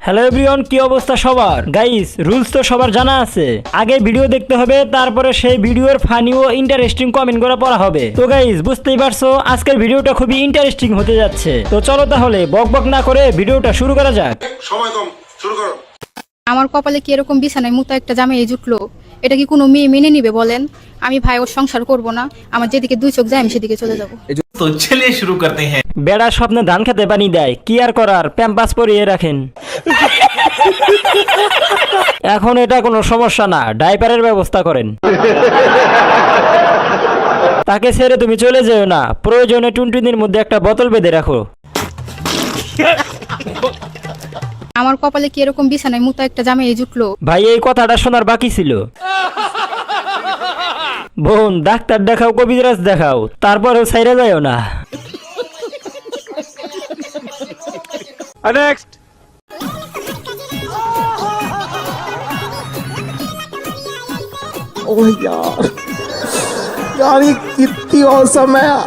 Hello everyone, কি অবস্থা সবার? গাইস, রুলস তো সবার জানা আছে। আগে ভিডিও দেখতে হবে, তারপরে সেই ভিডিওর ফানি ও ইন্টারেস্টিং কমেন্ট করে পড়া হবে। তো গাইস, বুঝতেই পারছো আজকের ভিডিওটা খুবই ইন্টারেস্টিং হতে যাচ্ছে। তো চলো তাহলে বক বক না করে ভিডিওটা শুরু করা যাক। সময় কম, শুরু করো। আমার কপালে কি এরকম বিছানায় মুতা একটা জামাই জুটলো? এটা কি কোনো মেয়ে মেনে নিবে বলেন? আমি ভাই ওর সংসার করব না। আমার যেদিকে দুই চোখ যায় আমি সেদিকে চলে যাব। तो चलिए शुरू करते हैं। বেড়া স্বপ্নে ধান খেতে পানি দেয়, কি আর করার, প্যাম্পাস পরিয়ে রাখেন। এখন এটা কোনো সমস্যা না, ডাইপারের ব্যবস্থা করেন। তাকে ছেড়ে তুমি চলে যেও না, প্রয়োজনে টুনটুনির মধ্যে একটা বোতল বেঁধে রাখো। আমার কপালে কি এরকম বিছানায় মুতা একটা জামাই জুটলো? ভাই, এই কথাটা শোনার বাকি ছিল। বোন, ডাক্তার দেখাও, কবিরাজ দেখাও, তারপরেও ছাইরা যায়ও না। নেক্সট। ओह यार ये कितनी औसम है यार।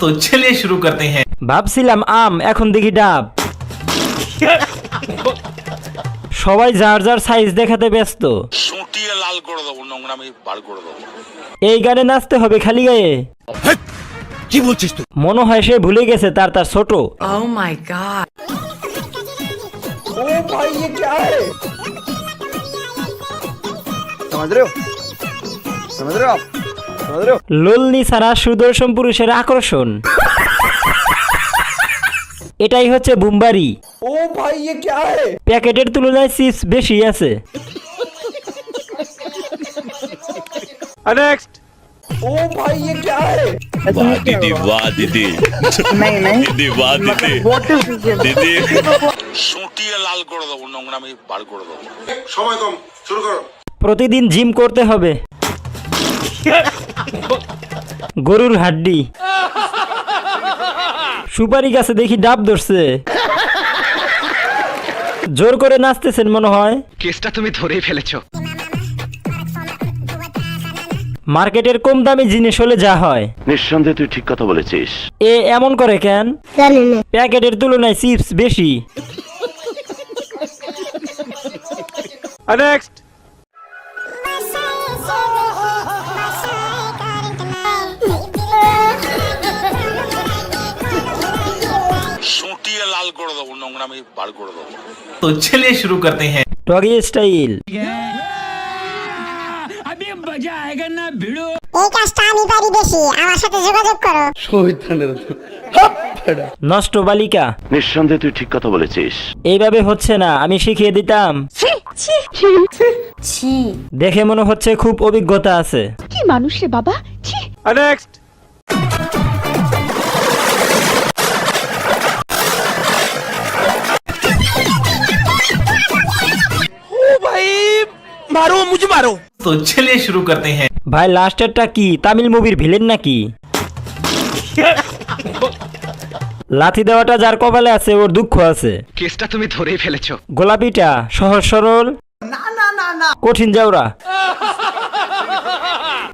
तो चलिए शुरू करते हैं। ভাবছিলাম আম, এখন দেখি ডাব। সবাই যার যার সাইজ দেখাতে ব্যস্ত। সুটিয়ে লাল করে দেবো, নোংরামি বার করে দেবো। এই গানে নাচতে হবে খালি গায়ে। কি বলছিস তুই? মনে হয় সে ভুলে গেছে তার ছোট। Oh my god. ओ भाई ये क्या है? समझ रहे हो? समझ रहे हो आप? समझ रहे हो? লোলনি ছাড়া সুদর্শন পুরুষের আকর্ষণ। এটাই হচ্ছে বুমবারি। ओ भाई ये क्या है? প্যাকেটের তুলনায় চিপস বেশি আছে। নেক্সট। ओ भाई ये क्या है? वाह दीदी, वाह दीदी, नहीं नहीं दीदी, वाह दीदी, व्हाट इज दिस? दीदी। সুটিয়ে লাল করে দেবো, নোংরামি বার করে দেবো। সময় কম, শুরু করো। প্রতিদিন জিম করতে হবে। গরুর হাড্ডি। সুপারি গাছে দেখি ডাব ধরছে। জোর করে নাচতেছেন মনে হয়। কেসটা তুমি ধরেই ফেলেছো। মার্কেটের কম দামি জিনিস হলে যা হয়। নিঃসন্দেহে তুই ঠিক কথা বলেছিস। এ এমন করে কেন? প্যাকেটের তুলনায় চিপস বেশি। নেক্সট। সুটিয়ে লাল করে দেবো, নোংরামি বার করে দেবো। तो चलिए शुरू करते हैं। Doggy style. এই কাজটা আমি পারি বেশি, আমার সাথে যোগাযোগ করো। নষ্ট বালিকা। নিঃসন্দেহে তুই ঠিক কথা বলেছিস। এইভাবে হচ্ছে না, আমি শিখিয়ে দিতাম। দেখে মনে হচ্ছে খুব অভিজ্ঞতা আছে। কি মানুষ রে বাবা, ছি। নেক্সট। मारो मुझे मारो। तो चलिए शुरू करते हैं। ভাই, লাস্টেরটা কি তামিল মুভির ভিলেন নাকি? লাথি দেওয়াটা যার কপালে আছে ওর দুঃখ আছে। কেসটা তুমি ধরেই ফেলেছো। গোলাপিটা সহজ সরল, কঠিন যাওরা।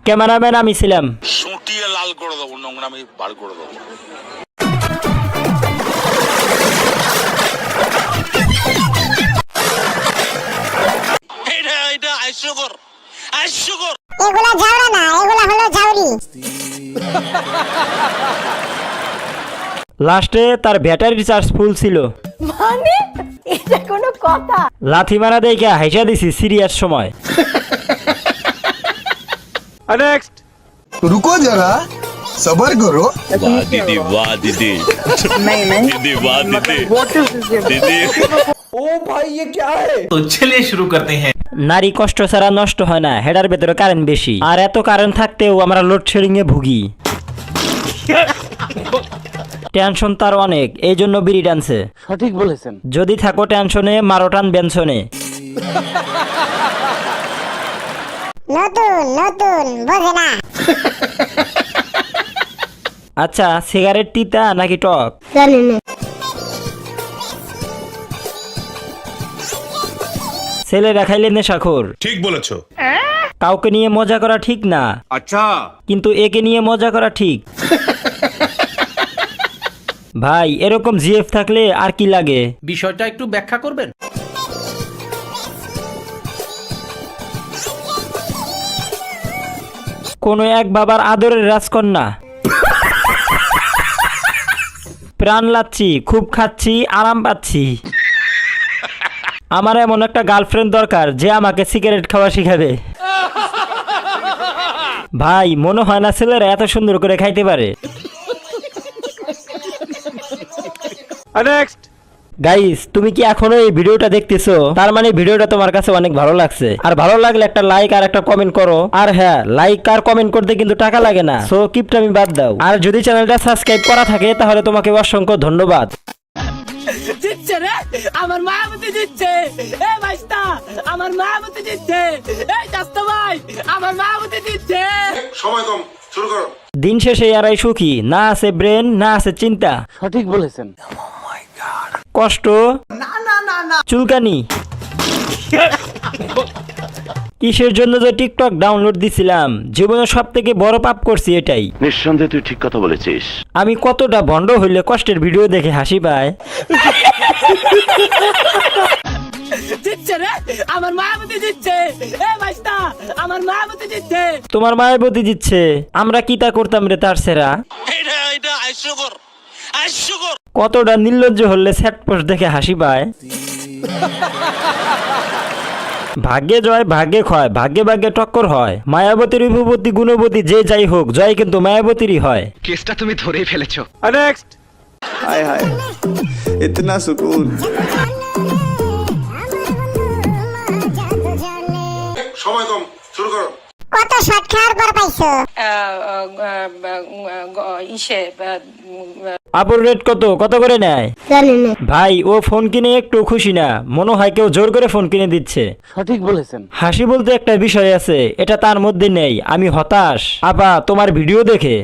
ক্যামেরাম্যান আমি ছিলাম। সুটিয়ে লাল করে দেবো, নোংরামি বার করে দেবো। এটা হাস্যকর, হাস্যকর। এগুলা জাউরা না, এগুলা হলো জাউরি। লাস্টে তার ব্যাটারি চার্জ ফুল ছিল। মানে এটা কোনো কথা? লাথি মারা দেখে হাইসা দিছি সিরিয়াস সময়। নেক্সট। रुको जरा सबर करो। वाह दीदी, वाह दीदी, नहीं नहीं दीदी, वाह दीदी, व्हाट इज दिस? दीदी। ओ भाई ये क्या है? तो चलिए शुरू करते हैं। নারী কষ্ট ছাড়া নষ্ট হয় না, হেডার ভেতরে কারেন্ট বেশি। আর এত কারেন্ট থাকতেও আমরা লোডশেডিং এ ভুগি। টেনশন তার অনেক, এই জন্য বিড়ি টানছে। সঠিক বলেছেন। যদি থাকো টেনশনে, মারো টান বেনশনে। নতুন নতুন বোঝে না। আচ্ছা, সিগারেট তিতা নাকি টক? জানি না। ছেলেরা খাইলে নেশাখোর। ঠিক বলেছো। কাউকে নিয়ে মজা করা ঠিক না, আচ্ছা কিন্তু একে নিয়ে মজা করা ঠিক। ভাই এরকম জিএফ থাকলে আর কি লাগে? বিষয়টা একটু ব্যাখ্যা করবেন? কোন এক বাবার আদরের রাজকন্যা, প্রাণ লাচ্ছি, খুব খাচ্ছি, আরাম পাচ্ছি। আমার এমন একটা গার্লফ্রেন্ড দরকার যে আমাকে সিগারেট খাওয়া শিখাবে। ভাই মনে হয় না ছেলেরা এত সুন্দর করে খাইতে পারে। নেক্সট। গাইস তুমি কি এখনো এই ভিডিওটা দেখতেছো? তার মানে ভিডিওটা তোমার কাছে অনেক ভালো লাগছে। আর ভালো লাগলে একটা লাইক আর একটা কমেন্ট করো। আর হ্যাঁ, লাইক আর কমেন্ট করতে কিন্তু টাকা লাগে না, সো কিপটামি বাদ দাও। আর যদি চ্যানেলটা সাবস্ক্রাইব করা থাকে তাহলে তোমাকে অসংখ্য ধন্যবাদ। দিচ্ছে রে আমার মায়াবতী দিচ্ছে, এ ভাইস্তা আমার মায়াবতী দিচ্ছে, এই চাস্তা ভাই আমার মায়াবতী দিচ্ছে। সময় কম, শুরু করো। দিন শেষে এরাই সুখী, না আছে ব্রেন, না আছে চিন্তা। সঠিক বলেছেন। কষ্ট, চুলকানি, কিসের জন্য যে টিকটক ডাউনলোড দিছিলাম, জীবনে সব থেকে বড় পাপ করছি এটাই। নিঃসন্দেহে তুই ঠিক কথা বলেছিস। আমি কতটা ভণ্ড হইলে কষ্টের ভিডিও দেখে হাসি পায়। দিচ্ছে রে আমার মায়াবতী দিচ্ছে, এ ভাইস্তা আমার মায়াবতী দিচ্ছে। তোমার মায়াবতী দিচ্ছে, আমরা কি তা করতাম রে তার সেরা। এটা হাস্যকর, হাস্যকর। কতটা নির্লজ্জ হলে স্যাট পোস্ট দেখে হাসি পায়। ভাগ্যে জয় ভাগ্যে ক্ষয়, ভাগ্যে ভাগ্যে টক্কর হয়। মায়াবতীর বিভূতি গুণবতী যে যাই হোক, জয় কিন্তু মায়াবতীরই হয়। केसটা তুমি ধরেই ফেলেছো। नेक्स्ट। हाय हाय, इतना सुकून। সময় কম, শুরু করো। কত শট খাওয়ার পর পাইছো? আপুর রেট কত কত করে নেয়? জানি না। ভাই ও ফোন কিনে একটু খুশি না, মনে হয় কেউ জোর করে ফোন কিনে দিচ্ছে। সঠিক বলেছেন। হাসি বলতে একটা বিষয় আছে, এটা তার মধ্যে নেই। আমি হতাশ আপা তোমার ভিডিও দেখে।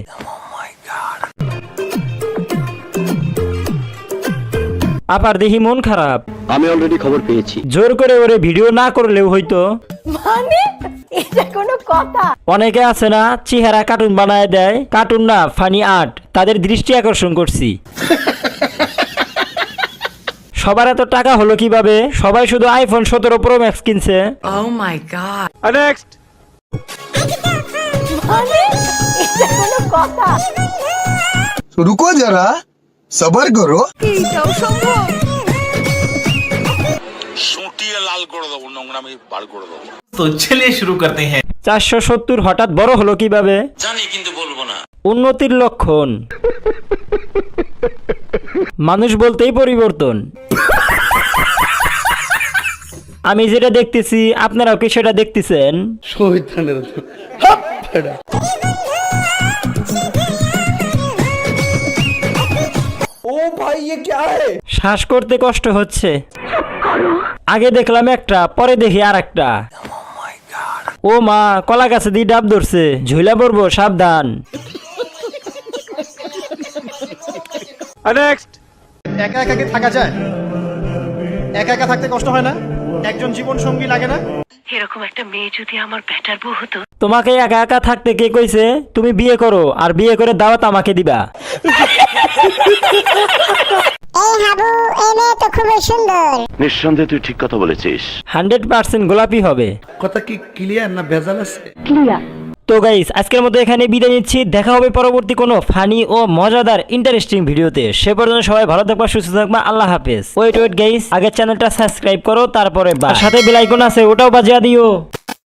আপার দেখি মন খারাপ। আমি অলরেডি খবর পেয়েছি। জোর করে ওরে ভিডিও না করলেও হইতো। মানে এটা কোনো কথা? অনেকে আছে না চেহারা কার্টুন বানায় দেয়, কার্টুন না ফানি আর্ট, তাদের দৃষ্টি আকর্ষণ করছি। সবার এত টাকা হলো কিভাবে? সবাই শুধু আইফোন 17 প্রো ম্যাক্স কিনছে। Oh my god. नेक्स्ट। মানে এটা কোনো কথা? रुको जरा सबर करो। এইটাও সম্ভব? সুটিয়ে লাল করে দেবো, নোংরামি বার করে দেবো। तो चलिए शुरू करते हैं। 470 হঠাৎ বড় হলো কিভাবে? জানি কিন্তু বলবো না। উন্নতির লক্ষণ। মানুষ বলতেই পরিবর্তন। আমি যেটা দেখতেছি আপনারাও কি সেটা দেখতেছেন? ओ भाई ये क्या है? শ্বাস করতে কষ্ট হচ্ছে। আগে দেখলাম একটা, পরে দেখি আর একটা। ও মা, কলা গাছে দিয়ে ডাব ধরছে, ঝুলা পড়বো, সাবধান। नेक्स्ट। একা একা কি থাকা যায়? একা একা থাকতে কষ্ট হয় না? একজন জীবন সঙ্গী লাগে না? এরকম একটা মেয়ে যদি আমার ব্যাটার বউ হতো। তোমাকে একা একা থাকতে কে কইছে? তুমি বিয়ে করো, আর বিয়ে করে দাওয়াত আমাকে দিবা। এই হাবু, এই মেয়ে তো খুবই সুন্দর। নিঃসন্দেহে তুই ঠিক কথা বলেছিস। 100% গোলাপি হবে। কথা কি ক্লিয়ার না ভেজাল আছে? তো গাইস আজকের মতো এখানে বিদায় নিচ্ছি। দেখা হবে পরবর্তী কোনো ফানি ও মজাদার ইন্টারেস্টিং ভিডিওতে। সে পর্যন্ত সবাই ভালো থাকবা, সুস্থ থাকবা। আল্লাহ হাফেজ। ওয়েট গাইস, আগে চ্যানেলটা সাবস্ক্রাইব করো, তারপরে সাথে বেল আইকন আছে ওটাও বাজিয়ে দিও।